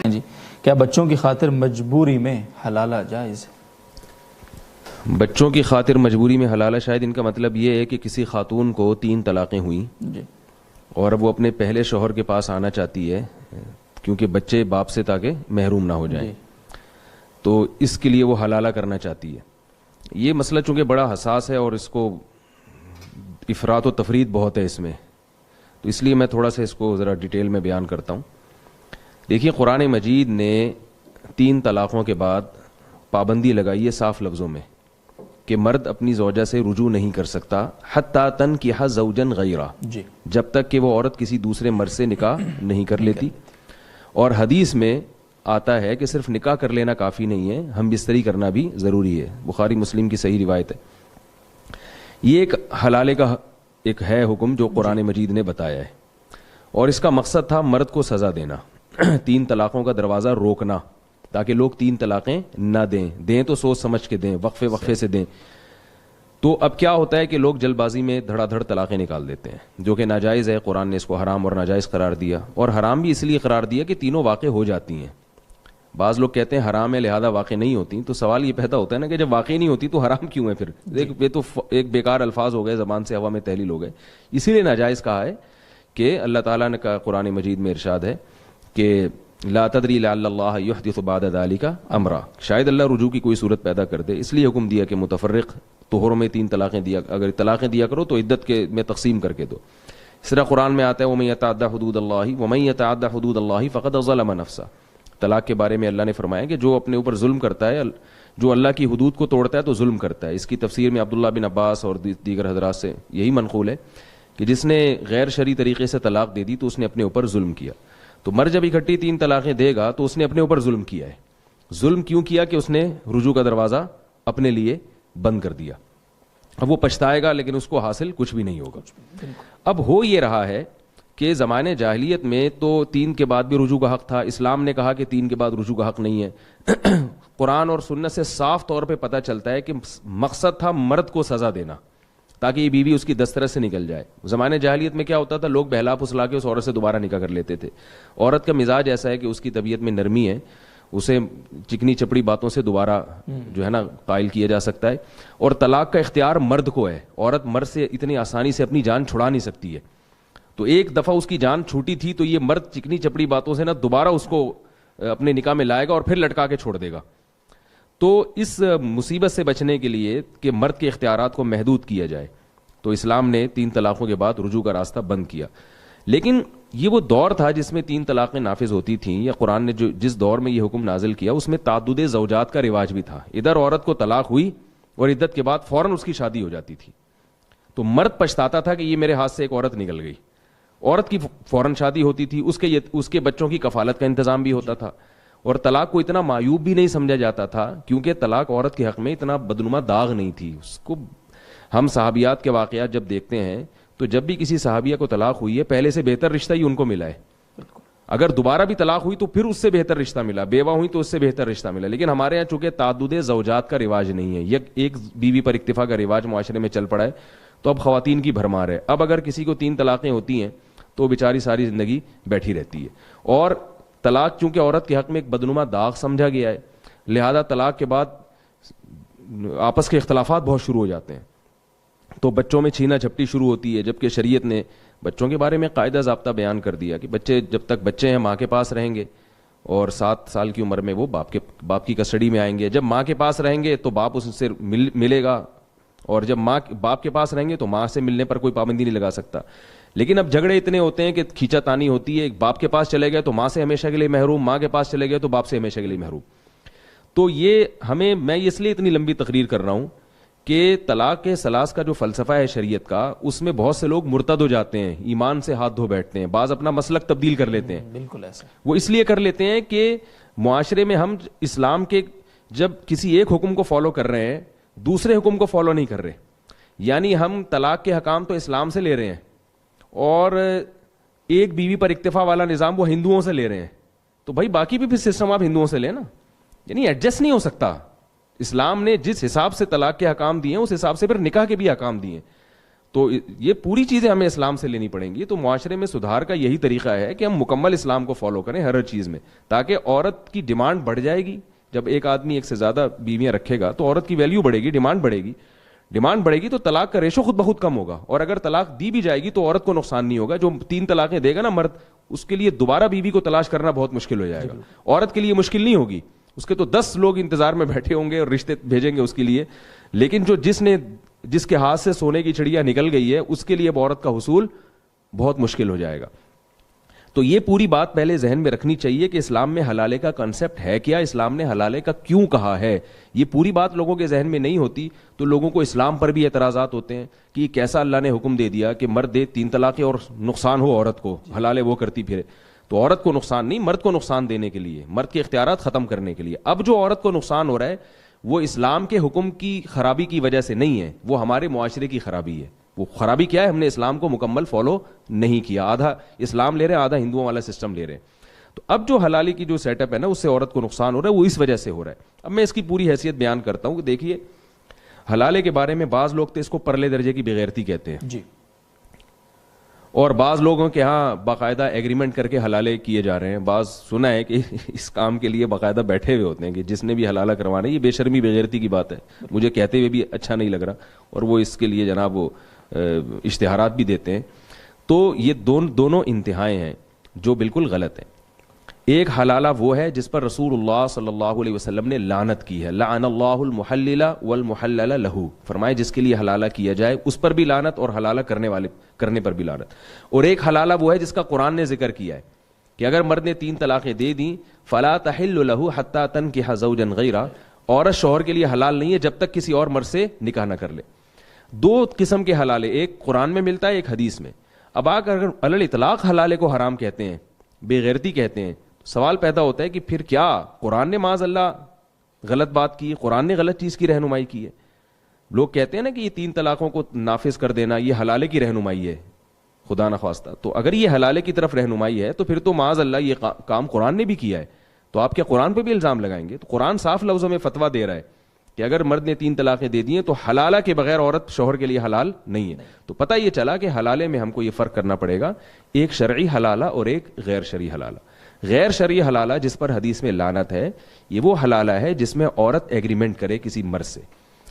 جی کیا بچوں کی خاطر مجبوری میں حلالہ جائز ہے؟ بچوں کی خاطر مجبوری میں حلالہ، شاید ان کا مطلب یہ ہے کہ کسی خاتون کو 3 طلاقیں ہوئیں جی اور اب وہ اپنے پہلے شوہر کے پاس آنا چاہتی ہے کیونکہ بچے باپ سے تاکہ محروم نہ ہو جائیں، جی تو اس کے لیے وہ حلالہ کرنا چاہتی ہے۔ یہ مسئلہ چونکہ بڑا حساس ہے اور اس کو افراط و تفرید بہت ہے اس میں، تو اس لیے میں تھوڑا سا اس کو ذرا ڈیٹیل میں بیان کرتا ہوں۔ دیکھیے قرآن مجید نے 3 طلاقوں کے بعد پابندی لگائی ہے صاف لفظوں میں کہ مرد اپنی زوجہ سے رجوع نہیں کر سکتا حتی تنکح زوجا غیرہ، جی جب تک کہ وہ عورت کسی دوسرے مرد سے نکاح نہیں کر لیتی۔ اور حدیث میں آتا ہے کہ صرف نکاح کر لینا کافی نہیں ہے، ہم بستری کرنا بھی ضروری ہے، بخاری مسلم کی صحیح روایت ہے۔ یہ ایک حلالے کا ایک ہے حکم جو قرآن مجید نے بتایا ہے، اور اس کا مقصد تھا مرد کو سزا دینا، 3 طلاقوں کا دروازہ روکنا تاکہ لوگ 3 طلاقیں نہ دیں تو سوچ سمجھ کے دیں، وقفے سے دیں۔ تو اب کیا ہوتا ہے کہ لوگ جلد بازی میں دھڑا دھڑ طلاقیں نکال دیتے ہیں جو کہ ناجائز ہے۔ قرآن نے اس کو حرام اور ناجائز قرار دیا، اور حرام بھی اس لیے قرار دیا کہ تینوں واقع ہو جاتی ہیں۔ بعض لوگ کہتے ہیں حرام ہے لہذا واقع نہیں ہوتی، تو سوال یہ پیدا ہوتا ہے نا کہ جب واقع نہیں ہوتی تو حرام کیوں ہے پھر؟ یہ تو ایک بیکار الفاظ ہو گئے، زبان سے ہوا میں تحلیل ہو گئے، اسی لیے ناجائز کہا ہے کہ اللہ تعالیٰ نے کہا قرآن مجید میں ارشاد ہے کہ لا تدری لعل اللہ یحدث بعد ذلک امرا، شاید اللہ رجوع کی کوئی صورت پیدا کر دے، اس لیے حکم دیا کہ متفرق طہروں میں 3 طلاقیں دیا، اگر طلاقیں دیا کرو تو عدت کے میں تقسیم کر کے دو۔ اس طرح قرآن میں آتا ہے ومن یتعدی حدود اللہ ومن یتعدی حدود اللہ فقد ظلم نفسہ۔ طلاق کے بارے میں اللہ نے فرمایا کہ جو اپنے اوپر ظلم کرتا ہے، جو اللہ کی حدود کو توڑتا ہے تو ظلم کرتا ہے۔ اس کی تفسیر میں عبداللہ بن عباس اور دیگر حضرات سے یہی منقول ہے کہ جس نے غیر شرعی طریقے سے طلاق دے دی تو اس نے اپنے اوپر ظلم کیا۔ تو مرد جب اکٹھی 3 طلاقیں دے گا تو اس نے اپنے اوپر ظلم کیا ہے۔ ظلم کیوں کیا؟ کہ اس نے رجوع کا دروازہ اپنے لیے بند کر دیا۔ اب وہ پچھتائے گا لیکن اس کو حاصل کچھ بھی نہیں ہوگا۔ اب ہو یہ رہا ہے کہ زمانے جاہلیت میں تو 3 کے بعد بھی رجوع کا حق تھا، اسلام نے کہا کہ 3 کے بعد رجوع کا حق نہیں ہے۔ قرآن اور سنت سے صاف طور پہ پتہ چلتا ہے کہ مقصد تھا مرد کو سزا دینا تاکہ یہ بیوی اس کی دسترس سے نکل جائے۔ زمانے جاہلیت میں کیا ہوتا تھا، لوگ بہلا پھسلا کے اس عورت سے دوبارہ نکاح کر لیتے تھے۔ عورت کا مزاج ایسا ہے کہ اس کی طبیعت میں نرمی ہے، اسے چکنی چپڑی باتوں سے دوبارہ جو ہے نا قائل کیا جا سکتا ہے، اور طلاق کا اختیار مرد کو ہے۔ عورت مرد سے اتنی آسانی سے اپنی جان چھڑا نہیں سکتی ہے، تو ایک دفعہ اس کی جان چھوٹی تھی تو یہ مرد چکنی چپڑی باتوں سے نا دوبارہ اس کو اپنے نکاح میں لائے گا اور پھر لٹکا کے چھوڑ دے گا۔ تو اس مصیبت سے بچنے کے لیے کہ مرد کے اختیارات کو محدود کیا جائے تو اسلام نے 3 طلاقوں کے بعد رجوع کا راستہ بند کیا۔ لیکن یہ وہ دور تھا جس میں 3 طلاقیں نافذ ہوتی تھیں، یا قرآن نے جس دور میں یہ حکم نازل کیا اس میں تعدد زوجات کا رواج بھی تھا۔ ادھر عورت کو طلاق ہوئی اور عدت کے بعد فوراً اس کی شادی ہو جاتی تھی، تو مرد پچھتاتا تھا کہ یہ میرے ہاتھ سے ایک عورت نکل گئی۔ عورت کی فوراً شادی ہوتی تھی، اس کے بچوں کی کفالت کا انتظام بھی ہوتا تھا، اور طلاق کو اتنا معیوب بھی نہیں سمجھا جاتا تھا کیونکہ طلاق عورت کے حق میں اتنا بدنما داغ نہیں تھی۔ اس کو ہم صحابیات کے واقعات جب دیکھتے ہیں تو جب بھی کسی صحابیہ کو طلاق ہوئی ہے پہلے سے بہتر رشتہ ہی ان کو ملا ہے۔ اگر دوبارہ بھی طلاق ہوئی تو پھر اس سے بہتر رشتہ ملا، بیوہ ہوئی تو اس سے بہتر رشتہ ملا۔ لیکن ہمارے ہاں چونکہ تعدد زوجات کا رواج نہیں ہے، ایک بیوی پر اکتفا کا رواج معاشرے میں چل پڑا ہے، تو اب خواتین کی بھرمار ہے۔ اب اگر کسی کو 3 طلاقیں ہوتی ہیں تو بیچاری ساری زندگی بیٹھی رہتی ہے، اور طلاق چونکہ عورت کے حق میں ایک بدنما داغ سمجھا گیا ہے، لہذا طلاق کے بعد آپس کے اختلافات بہت شروع ہو جاتے ہیں، تو بچوں میں چھینا جھپٹی شروع ہوتی ہے، جبکہ شریعت نے بچوں کے بارے میں قاعدہ ضابطہ بیان کر دیا کہ بچے جب تک بچے ہیں ماں کے پاس رہیں گے، اور 7 سال کی عمر میں وہ باپ کی کسٹڈی میں آئیں گے۔ جب ماں کے پاس رہیں گے تو باپ اس سے ملے گا، اور جب باپ کے پاس رہیں گے تو ماں سے ملنے پر کوئی پابندی نہیں لگا سکتا۔ لیکن اب جھگڑے اتنے ہوتے ہیں کہ کھینچا تانی ہوتی ہے، ایک باپ کے پاس چلے گئے تو ماں سے ہمیشہ کے لیے محروم، ماں کے پاس چلے گئے تو باپ سے ہمیشہ کے لیے محروم۔ تو یہ میں اس لیے اتنی لمبی تقریر کر رہا ہوں کہ طلاق کے ثلاث کا جو فلسفہ ہے شریعت کا، اس میں بہت سے لوگ مرتد ہو جاتے ہیں، ایمان سے ہاتھ دھو بیٹھتے ہیں، بعض اپنا مسلک تبدیل کر لیتے ہیں۔ بالکل ایسا وہ اس لیے کر لیتے ہیں کہ معاشرے میں ہم اسلام کے جب کسی ایک حکم کو فالو کر رہے ہیں دوسرے حکم کو فالو نہیں کر رہے، یعنی ہم طلاق کے حکام تو اسلام سے لے رہے ہیں اور ایک بیوی پر اکتفا والا نظام وہ ہندوؤں سے لے رہے ہیں، تو بھائی باقی بھی پھر سسٹم آپ ہندوؤں سے لیں نا، یعنی ایڈجسٹ نہیں ہو سکتا۔ اسلام نے جس حساب سے طلاق کے حکام دیے ہیں اس حساب سے پھر نکاح کے بھی حکام دیے ہیں، تو یہ پوری چیزیں ہمیں اسلام سے لینی پڑیں گی. تو معاشرے میں سدھار کا یہی طریقہ ہے کہ ہم مکمل اسلام کو فالو کریں ہر چیز میں, تاکہ عورت کی ڈیمانڈ بڑھ جائے گی. جب ایک آدمی ایک سے زیادہ بیویاں رکھے گا تو عورت کی ویلیو بڑھے گی, ڈیمانڈ بڑھے گی تو طلاق کا ریشو خود بہت کم ہوگا. اور اگر طلاق دی بھی جائے گی تو عورت کو نقصان نہیں ہوگا. جو 3 طلاقیں دے گا نا مرد, اس کے لیے دوبارہ بیوی کو تلاش کرنا بہت مشکل ہو جائے گا. عورت کے لیے مشکل نہیں ہوگی, اس کے تو 10 لوگ انتظار میں بیٹھے ہوں گے اور رشتے بھیجیں گے اس کے لیے. لیکن جس کے ہاتھ سے سونے کی چڑیا نکل گئی ہے, اس کے لیے اب عورت کا حصول بہت مشکل ہو جائے گا. تو یہ پوری بات پہلے ذہن میں رکھنی چاہیے کہ اسلام میں حلالے کا کنسپٹ ہے کیا, اسلام نے حلالے کا کیوں کہا ہے. یہ پوری بات لوگوں کے ذہن میں نہیں ہوتی تو لوگوں کو اسلام پر بھی اعتراضات ہوتے ہیں کہ کیسا اللہ نے حکم دے دیا کہ مرد دے 3 طلاقیں اور نقصان ہو عورت کو, حلالے وہ کرتی پھرے. تو عورت کو نقصان نہیں, مرد کو نقصان دینے کے لیے, مرد کے اختیارات ختم کرنے کے لیے. اب جو عورت کو نقصان ہو رہا ہے وہ اسلام کے حکم کی خرابی کی وجہ سے نہیں ہے, وہ ہمارے معاشرے کی خرابی ہے. وہ خرابی کیا ہے, ہم نے اسلام کو مکمل فالو نہیں کیا. آدھا اسلام لے رہے ہیں, آدھا ہندوؤں والا سسٹم لے رہے ہیں. تو اب جو حلالی کی جو سیٹ اپ ہے نا, اس سے عورت کو نقصان ہو رہا ہے, وہ اس وجہ سے ہو رہا ہے. اب میں اس کی پوری حیثیت بیان کرتا ہوں کہ دیکھیے, حلالے کے بارے میں بعض لوگ تو اس کو پرلے درجے کی بغیرتی کہتے ہیں جی, اور بعض لوگوں کے ہاں باقاعدہ ایگریمنٹ کر کے حلالے کیے جا رہے ہیں. بعض سنا ہے کہ اس کام کے لیے باقاعدہ بیٹھے ہوئے ہوتے ہیں کہ جس نے بھی حلالہ کروانا ہے. یہ بے شرمی بغیرتی کی بات ہے, مجھے کہتے ہوئے بھی اچھا نہیں لگ رہا, اور وہ اس کے لیے جناب وہ اشتہارات بھی دیتے ہیں. تو یہ دونوں انتہائیں ہیں جو بالکل غلط ہیں. ایک حلالہ وہ ہے جس پر رسول اللہ صلی اللہ علیہ وسلم نے لعنت کی ہے, لعن اللہ المحلل والمحلل لہ, فرمائے جس کے لیے حلالہ کیا جائے اس پر بھی لعنت اور حلالہ کرنے پر بھی لعنت. اور ایک حلالہ وہ ہے جس کا قرآن نے ذکر کیا ہے کہ اگر مرد نے 3 طلاقیں دے دیں, فلا تحل لہ حتی تنکح زوجا غیرہ, عورت شوہر کے لیے حلال نہیں ہے جب تک کسی اور مرد سے نکاح نہ کر لے. 2 قسم کے حلالے, ایک قرآن میں ملتا ہے, ایک حدیث میں. اب اگر علی الاطلاق حلالے کو حرام کہتے ہیں, بے غیرتی کہتے ہیں, سوال پیدا ہوتا ہے کہ پھر کیا قرآن نے معاذ اللہ غلط بات کی, قرآن نے غلط چیز کی رہنمائی کی ہے. لوگ کہتے ہیں نا کہ یہ 3 طلاقوں کو نافذ کر دینا یہ حلالے کی رہنمائی ہے, خدا نخواستہ. تو اگر یہ حلالے کی طرف رہنمائی ہے تو پھر تو معاذ اللہ یہ کام قرآن نے بھی کیا ہے, تو آپ کیا قرآن پہ بھی الزام لگائیں گے؟ تو قرآن صاف لفظوں میں فتویٰ دے رہا ہے کہ اگر مرد نے 3 طلاقیں دے دی ہیں تو حلالہ کے بغیر عورت شوہر کے لیے حلال نہیں ہے. تو پتہ یہ چلا کہ حلالے میں ہم کو یہ فرق کرنا پڑے گا, ایک شرعی حلالہ اور ایک غیر شرعی حلالہ. غیر شرعی حلالہ جس پر حدیث میں لعنت ہے, یہ وہ حلالہ ہے جس میں عورت ایگریمنٹ کرے کسی مرد سے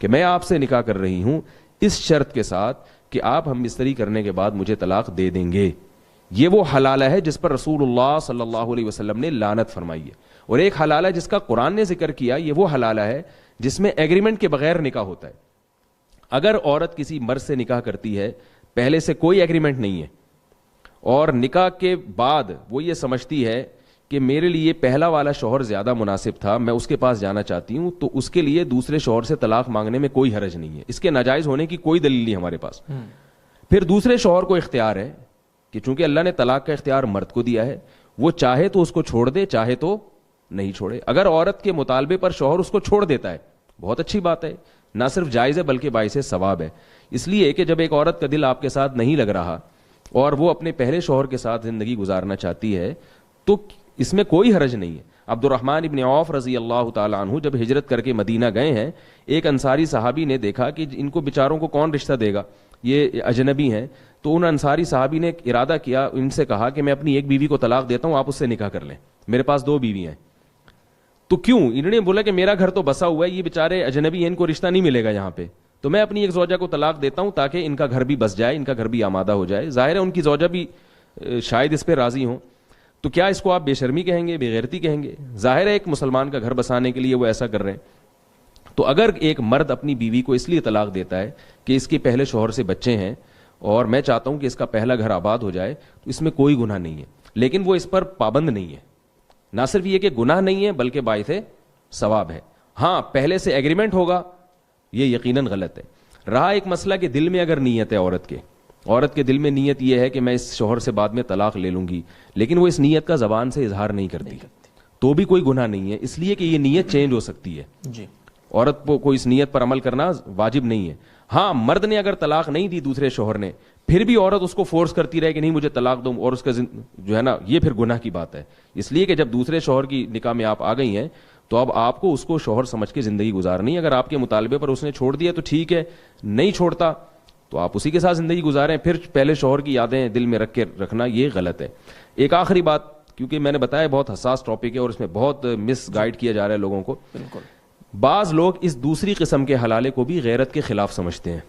کہ میں آپ سے نکاح کر رہی ہوں اس شرط کے ساتھ کہ آپ ہم مستری کرنے کے بعد مجھے طلاق دے دیں گے. یہ وہ حلالہ ہے جس پر رسول اللہ صلی اللہ علیہ وسلم نے لعنت فرمائی ہے. اور ایک حلالہ جس کا قرآن نے ذکر کیا, یہ وہ حلالہ ہے جس میں ایگریمنٹ کے بغیر نکاح ہوتا ہے. اگر عورت کسی مرد سے نکاح کرتی ہے, پہلے سے کوئی ایگریمنٹ نہیں ہے, اور نکاح کے بعد وہ یہ سمجھتی ہے کہ میرے لیے پہلا والا شوہر زیادہ مناسب تھا, میں اس کے پاس جانا چاہتی ہوں, تو اس کے لیے دوسرے شوہر سے طلاق مانگنے میں کوئی حرج نہیں ہے. اس کے ناجائز ہونے کی کوئی دلیل نہیں ہمارے پاس. پھر دوسرے شوہر کو اختیار ہے کہ چونکہ اللہ نے طلاق کا اختیار مرد کو دیا ہے, وہ چاہے تو اس کو چھوڑ دے, چاہے تو نہیں چھوڑے. اگر عورت کے مطالبے پر شوہر اس کو چھوڑ دیتا ہے, بہت اچھی بات ہے, نہ صرف جائز ہے بلکہ باعث ثواب ہے. اس لیے کہ جب ایک عورت کا دل آپ کے ساتھ نہیں لگ رہا اور وہ اپنے پہلے شوہر کے ساتھ زندگی گزارنا چاہتی ہے تو اس میں کوئی حرج نہیں ہے. عبد الرحمن ابن عوف رضی اللہ تعالیٰ عنہ جب ہجرت کر کے مدینہ گئے ہیں, ایک انصاری صحابی نے دیکھا کہ ان کو بیچاروں کو کون رشتہ دے گا, یہ اجنبی ہیں. تو ان انصاری صحابی نے ارادہ کیا, ان سے کہا کہ میں اپنی ایک بیوی کو طلاق دیتا ہوں, آپ اس سے نکاح کر لیں, میرے پاس 2 بیوی ہیں. تو کیوں؟ انہوں نے بولا کہ میرا گھر تو بسا ہوا ہے, یہ بیچارے اجنبی ہیں, ان کو رشتہ نہیں ملے گا یہاں پہ, تو میں اپنی ایک زوجہ کو طلاق دیتا ہوں تاکہ ان کا گھر بھی بس جائے, ان کا گھر بھی آمادہ ہو جائے. ظاہر ہے ان کی زوجہ بھی شاید اس پہ راضی ہوں. تو کیا اس کو آپ بے شرمی کہیں گے, بے غیرتی کہیں گے؟ ظاہر ہے ایک مسلمان کا گھر بسانے کے لیے وہ ایسا کر رہے ہیں. تو اگر ایک مرد اپنی بیوی کو اس لیے طلاق دیتا ہے کہ اس کے پہلے شوہر سے بچے ہیں اور میں چاہتا ہوں کہ اس کا پہلا گھر آباد ہو جائے, تو اس میں کوئی گناہ نہیں ہے. لیکن وہ اس پر پابند نہیں ہے. نہ صرف یہ کہ گناہ نہیں ہے بلکہ باعث ثواب ہے. ہاں پہلے سے ایگریمنٹ ہوگا, یہ یقیناً غلط ہے. رہا ایک مسئلہ کہ دل میں اگر نیت ہے عورت کے دل میں نیت یہ ہے کہ میں اس شوہر سے بعد میں طلاق لے لوں گی, لیکن وہ اس نیت کا زبان سے اظہار نہیں کرتی, تو بھی کوئی گناہ نہیں ہے, اس لیے کہ یہ نیت چینج ہو سکتی ہے. جی, عورت کو اس نیت پر عمل کرنا واجب نہیں ہے. ہاں مرد نے اگر طلاق نہیں دی دوسرے شوہر نے, پھر بھی عورت اس کو فورس کرتی رہے کہ نہیں مجھے طلاق دو, اور اس کا جو ہے نا یہ پھر گناہ کی بات ہے. اس لیے کہ جب دوسرے شوہر کی نکاح میں آپ آ گئی ہیں تو اب آپ کو اس کو شوہر سمجھ کے زندگی گزارنی. اگر آپ کے مطالبے پر اس نے چھوڑ دیا تو ٹھیک ہے, نہیں چھوڑتا تو آپ اسی کے ساتھ زندگی گزاریں. پھر پہلے شوہر کی یادیں دل میں رکھ کے رکھنا یہ غلط ہے. ایک آخری بات, کیونکہ میں نے بتایا بہت حساس ٹاپک ہے اور اس میں بہت مس گائیڈ کیا جا رہا ہے لوگوں کو. بالکل. بعض لوگ اس دوسری قسم کے حلالے کو بھی غیرت کے خلاف سمجھتے ہیں.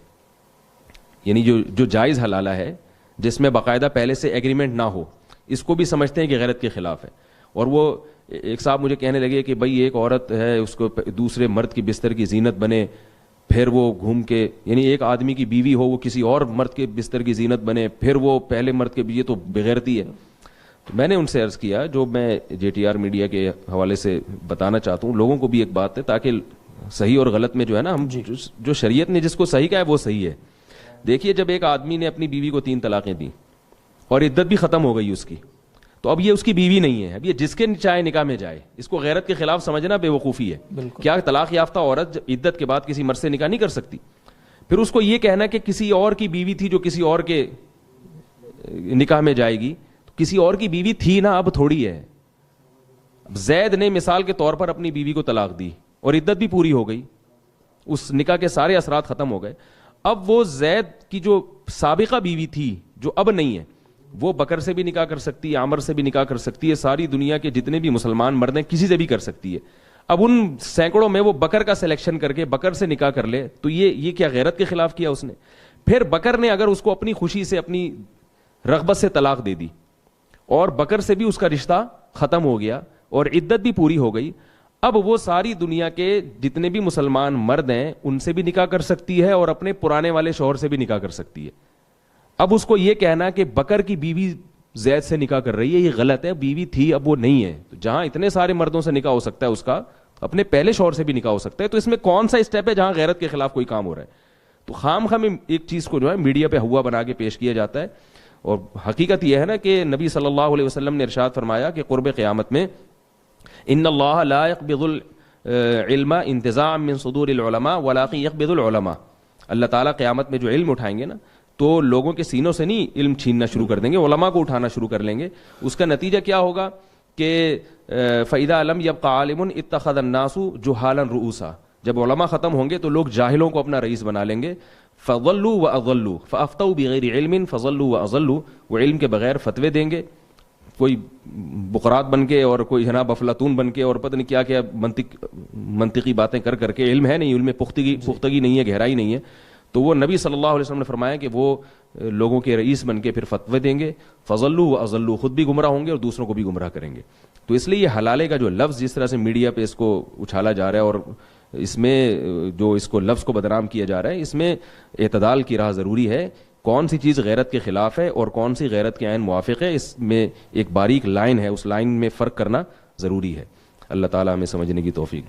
یعنی جو جائز حلالہ ہے جس میں باقاعدہ پہلے سے ایگریمنٹ نہ ہو, اس کو بھی سمجھتے ہیں کہ غیرت کے خلاف ہے. اور وہ ایک صاحب مجھے کہنے لگے کہ بھائی ایک عورت ہے, اس کو دوسرے مرد کی بستر کی زینت بنے, پھر وہ گھوم کے, یعنی ایک آدمی کی بیوی ہو وہ کسی اور مرد کے بستر کی زینت بنے, پھر وہ پہلے مرد کے, یہ تو بغیرتی ہے. تو میں نے ان سے عرض کیا, جو میں جے ٹی آر میڈیا کے حوالے سے بتانا چاہتا ہوں لوگوں کو بھی ایک بات ہے, تاکہ صحیح اور غلط میں جو ہے نا, ہم جو شریعت نے جس کو صحیح کہا ہے وہ صحیح ہے. دیکھیے, جب ایک آدمی نے اپنی بیوی کو 3 طلاقیں دی اور عدت بھی ختم ہو گئی اس کی, تو اب یہ اس کی بیوی نہیں ہے, اب یہ جس کے چاہے نکاح میں جائے. اس کو غیرت کے خلاف سمجھنا بے وقوفی ہے. کیا طلاق یافتہ عورت عدت کے بعد کسی مرد سے نکاح نہیں کر سکتی؟ پھر اس کو یہ کہنا کہ کسی اور کی بیوی تھی جو کسی اور کے نکاح میں جائے گی, تو کسی اور کی بیوی تھی نا, اب تھوڑی ہے. زید نے مثال کے طور پر اپنی بیوی کو طلاق دی اور عدت بھی پوری ہو گئی, اس نکاح کے سارے اثرات ختم ہو گئے. اب وہ زید کی جو سابقہ بیوی تھی جو اب نہیں ہے, وہ بکر سے بھی نکاح کر سکتی ہے, عامر سے بھی نکاح کر سکتی ہے, ساری دنیا کے جتنے بھی مسلمان مرد ہیں کسی سے بھی کر سکتی ہے. اب ان سینکڑوں میں وہ بکر کا سلیکشن کر کے بکر سے نکاح کر لے, تو یہ کیا غیرت کے خلاف کیا اس نے؟ پھر بکر نے اگر اس کو اپنی خوشی سے اپنی رغبت سے طلاق دے دی اور بکر سے بھی اس کا رشتہ ختم ہو گیا اور عدت بھی پوری ہو گئی, اب وہ ساری دنیا کے جتنے بھی مسلمان مرد ہیں ان سے بھی نکاح کر سکتی ہے اور اپنے پرانے والے شوہر سے بھی نکاح کر سکتی ہے. اب اس کو یہ کہنا کہ بکر کی بیوی زید سے نکاح کر رہی ہے, یہ غلط ہے. بیوی تھی, اب وہ نہیں ہے. تو جہاں اتنے سارے مردوں سے نکاح ہو سکتا ہے, اس کا اپنے پہلے شوہر سے بھی نکاح ہو سکتا ہے. تو اس میں کون سا اسٹیپ ہے جہاں غیرت کے خلاف کوئی کام ہو رہا ہے؟ تو خام میں ایک چیز کو جو ہے میڈیا پہ ہوا بنا کے پیش کیا جاتا ہے. اور حقیقت یہ ہے نا کہ نبی صلی اللہ علیہ وسلم نے ارشاد فرمایا کہ قرب قیامت میں ان اللہ لا يقبض العلم انتزاعا من صدور العلماء ولكن يقبض العلماء. اللہ تعالیٰ قیامت میں جو علم اٹھائیں گے نا, تو لوگوں کے سینوں سے نہیں علم چھیننا شروع کر دیں گے, علماء کو اٹھانا شروع کر لیں گے. اس کا نتیجہ کیا ہوگا کہ فَإِذَا لَمْ يَبْقَ عَالِمٌ اتَّخَذَ النَّاسُ جُهَالًا رُؤُوسًا. جب علماء ختم ہوں گے تو لوگ جاہلوں کو اپنا رئیس بنا لیں گے. فَضَلُّوا وَأَضَلُّوا فَأَفْتَوْا بِغَيْرِ عِلْمٍ فَضَلُّوا وَأَضَلُّوا. وہ علم کے بغیر فتوے دیں گے, کوئی بقرات بن کے اور کوئی جناب افلاطون بن کے اور پتہ نہیں کیا کیا منطقی باتیں کر کے. علم ہے نہیں, علم میں پختگی نہیں ہے, گہرائی نہیں ہے. تو وہ نبی صلی اللہ علیہ وسلم نے فرمایا کہ وہ لوگوں کے رئیس بن کے پھر فتوے دیں گے. فضلوا واضلوا, خود بھی گمراہ ہوں گے اور دوسروں کو بھی گمراہ کریں گے. تو اس لیے یہ حلالے کا جو لفظ جس طرح سے میڈیا پہ اس کو اچھالا جا رہا ہے اور اس میں جو اس کو لفظ کو بدنام کیا جا رہا ہے, اس میں اعتدال کی راہ ضروری ہے. کون سی چیز غیرت کے خلاف ہے اور کون سی غیرت کے عین موافق ہے, اس میں ایک باریک لائن ہے, اس لائن میں فرق کرنا ضروری ہے. اللہ تعالیٰ ہمیں سمجھنے کی توفیق.